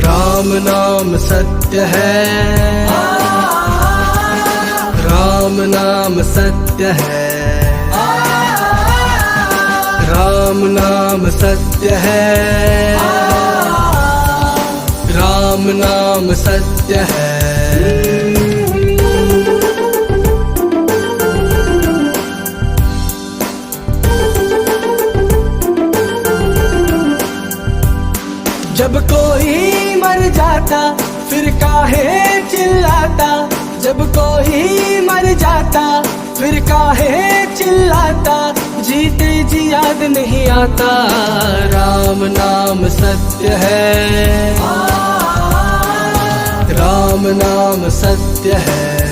राम नाम सत्य है, राम नाम सत्य है, राम नाम सत्य है, राम नाम सत्य है। जब कोई मर जाता फिर काहे चिल्लाता, जब कोई मर जाता फिर काहे चिल्लाता, जीते जी याद नहीं आता। राम नाम सत्य है, राम नाम सत्य है।